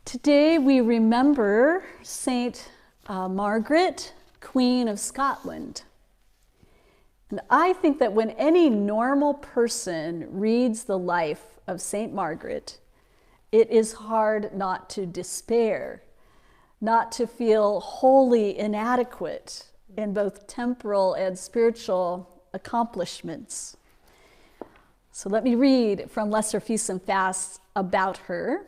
Today we remember Saint Margaret, Queen of Scotland. And I think that when any normal person reads the life of Saint Margaret, it is hard not to despair, not to feel wholly inadequate in both temporal and spiritual accomplishments. So let me read from Lesser Feasts and Fasts about her.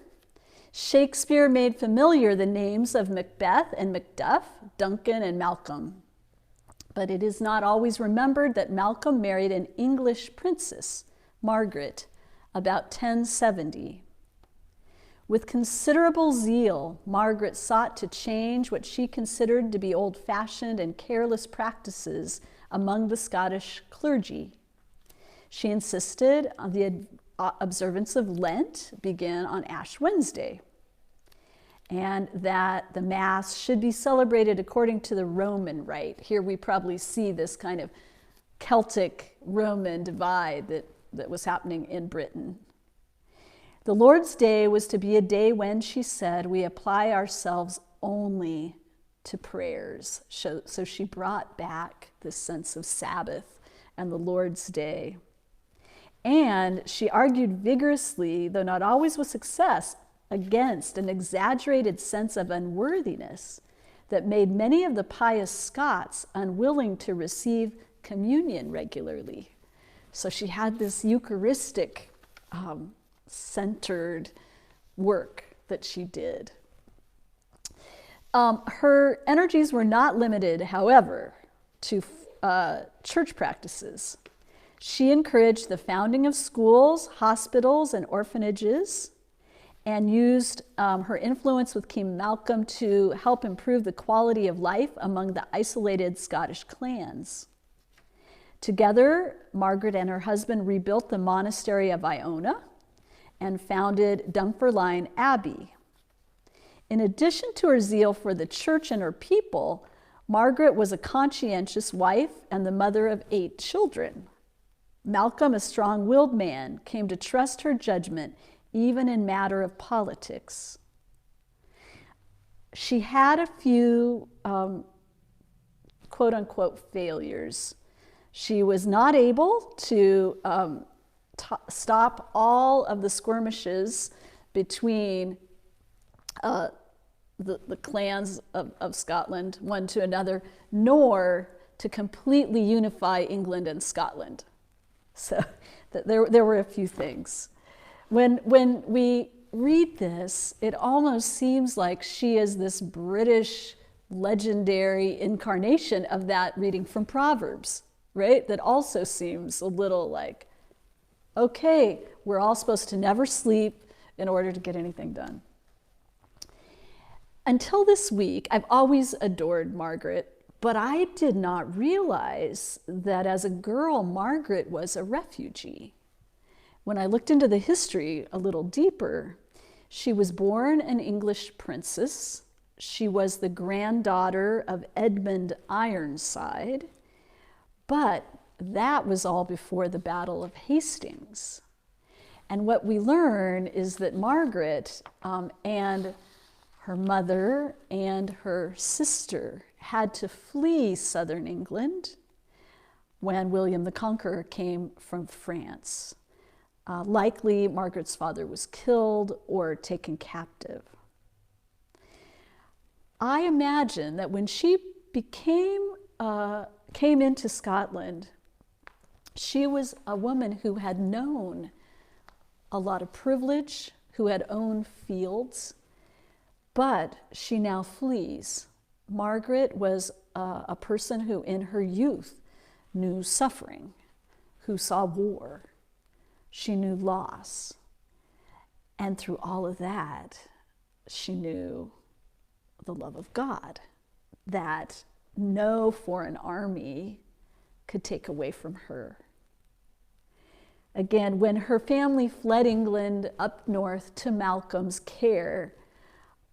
Shakespeare made familiar the names of Macbeth and Macduff, Duncan and Malcolm. But it is not always remembered that Malcolm married an English princess, Margaret, about 1070. With considerable zeal, Margaret sought to change what she considered to be old-fashioned and careless practices among the Scottish clergy. She insisted on the observance of Lent began on Ash Wednesday, and that the Mass should be celebrated according to the Roman rite. Here we probably see this kind of Celtic Roman divide that was happening in Britain. The Lord's Day was to be a day when, she said, we apply ourselves only to prayers. So she brought back this sense of Sabbath and the Lord's Day. And she argued vigorously, though not always with success, against an exaggerated sense of unworthiness that made many of the pious Scots unwilling to receive communion regularly. So she had this Eucharistic centered work that she did. Her energies were not limited, however, to church practices. She encouraged the founding of schools, hospitals, and orphanages, and used her influence with King Malcolm to help improve the quality of life among the isolated Scottish clans. Together, Margaret and her husband rebuilt the monastery of Iona and founded Dunfermline Abbey. In addition to her zeal for the church and her people, Margaret was a conscientious wife and the mother of 8 children. Malcolm, a strong-willed man, came to trust her judgment even in matter of politics. She had a few quote-unquote failures. She was not able to stop all of the skirmishes between the clans of Scotland, one to another, nor to completely unify England and Scotland. So there were a few things. When we read this, it almost seems like she is this British legendary incarnation of that reading from Proverbs, right? That also seems a little like, okay, we're all supposed to never sleep in order to get anything done. Until this week, I've always adored Margaret, but I did not realize that as a girl, Margaret was a refugee. When I looked into the history a little deeper, she was born an English princess. She was the granddaughter of Edmund Ironside, but that was all before the Battle of Hastings. And what we learn is that Margaret and her mother and her sister had to flee southern England when William the Conqueror came from France. Likely, Margaret's father was killed or taken captive. I imagine that when she came into Scotland, she was a woman who had known a lot of privilege, who had owned fields, but she now flees. Margaret was a person who in her youth knew suffering, who saw war. She knew loss. And through all of that, she knew the love of God that no foreign army could take away from her. Again, when her family fled England up north to Malcolm's care,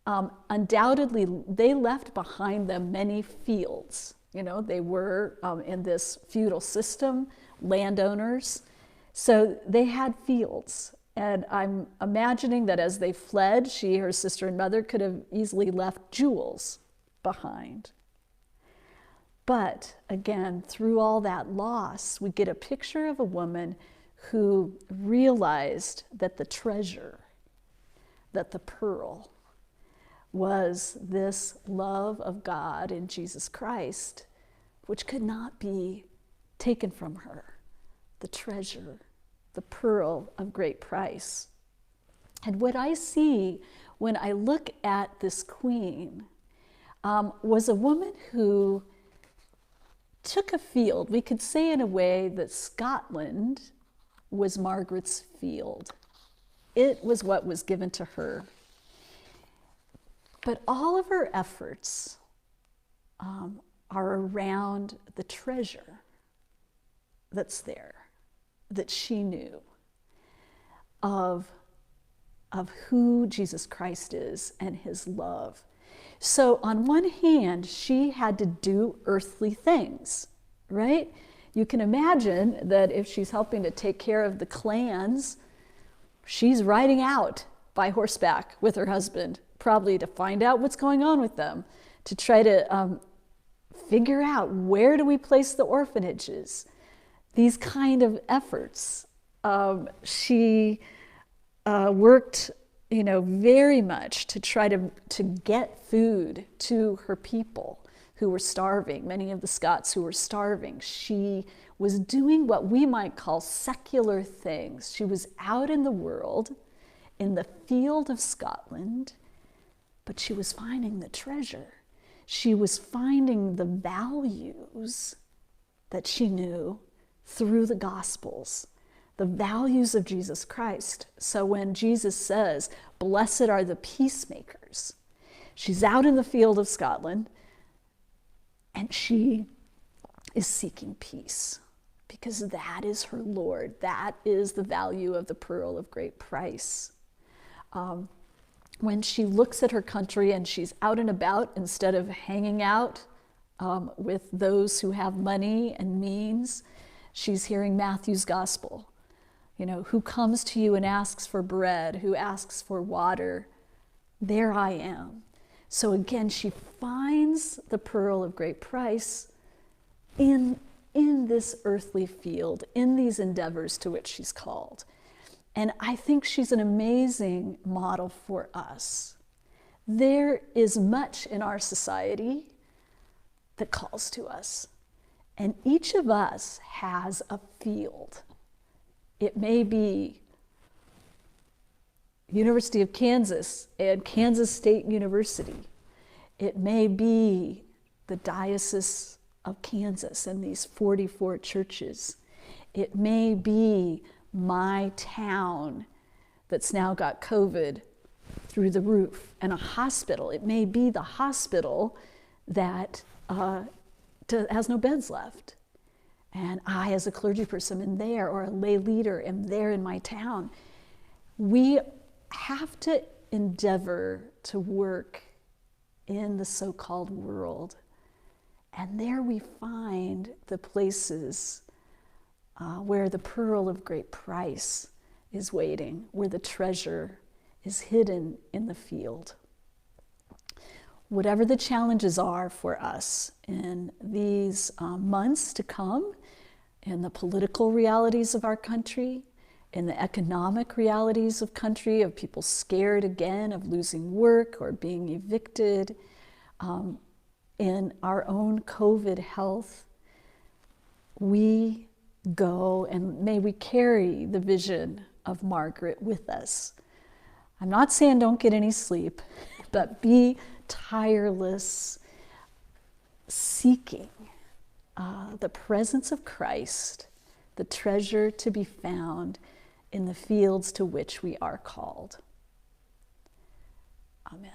undoubtedly they left behind them many fields. You know, they were in this feudal system, landowners. So they had fields, And I'm imagining that as they fled, she, her sister, and mother could have easily left jewels behind. But again, through all that loss, we get a picture of a woman who realized that the treasure, that the pearl, was this love of God in Jesus Christ, which could not be taken from her. The treasure, the pearl of great price. And what I see when I look at this queen was a woman who took a field. We could say in a way that Scotland was Margaret's field. It was what was given to her. But all of her efforts are around the treasure that's there, that she knew of who Jesus Christ is and his love. So on one hand, she had to do earthly things, right? You can imagine that if she's helping to take care of the clans, she's riding out by horseback with her husband, probably to find out what's going on with them, to try to figure out where do we place the orphanages. These kind of efforts. She worked, very much to try to get food to her people who were starving, many of the Scots who were starving. She was doing what we might call secular things. She was out in the world, in the field of Scotland, but she was finding the treasure. She was finding the values that she knew through the Gospels, the values of Jesus Christ. So when Jesus says, "Blessed are the peacemakers," she's out in the field of Scotland and she is seeking peace because that is her Lord. That is the value of the pearl of great price. When she looks at her country and she's out and about instead of hanging out with those who have money and means, she's hearing Matthew's gospel. Who comes to you and asks for bread, who asks for water, there I am. So again, she finds the pearl of great price in this earthly field, in these endeavors to which she's called. And I think she's an amazing model for us. There is much in our society that calls to us. And each of us has a field. It may be University of Kansas and Kansas State University. It may be the Diocese of Kansas and these 44 churches. It may be my town that's now got COVID through the roof and a hospital. It may be the hospital that has no beds left. And I, as a clergy person, am there, or a lay leader, am there in my town. We have to endeavor to work in the so-called world. And there we find the places where the pearl of great price is waiting, where the treasure is hidden in the field. Whatever the challenges are for us in these months to come, in the political realities of our country, in the economic realities of country, of people scared again of losing work or being evicted, in our own COVID health, we go and may we carry the vision of Margaret with us. I'm not saying don't get any sleep, but be tireless, seeking the presence of Christ, the treasure to be found in the fields to which we are called. Amen.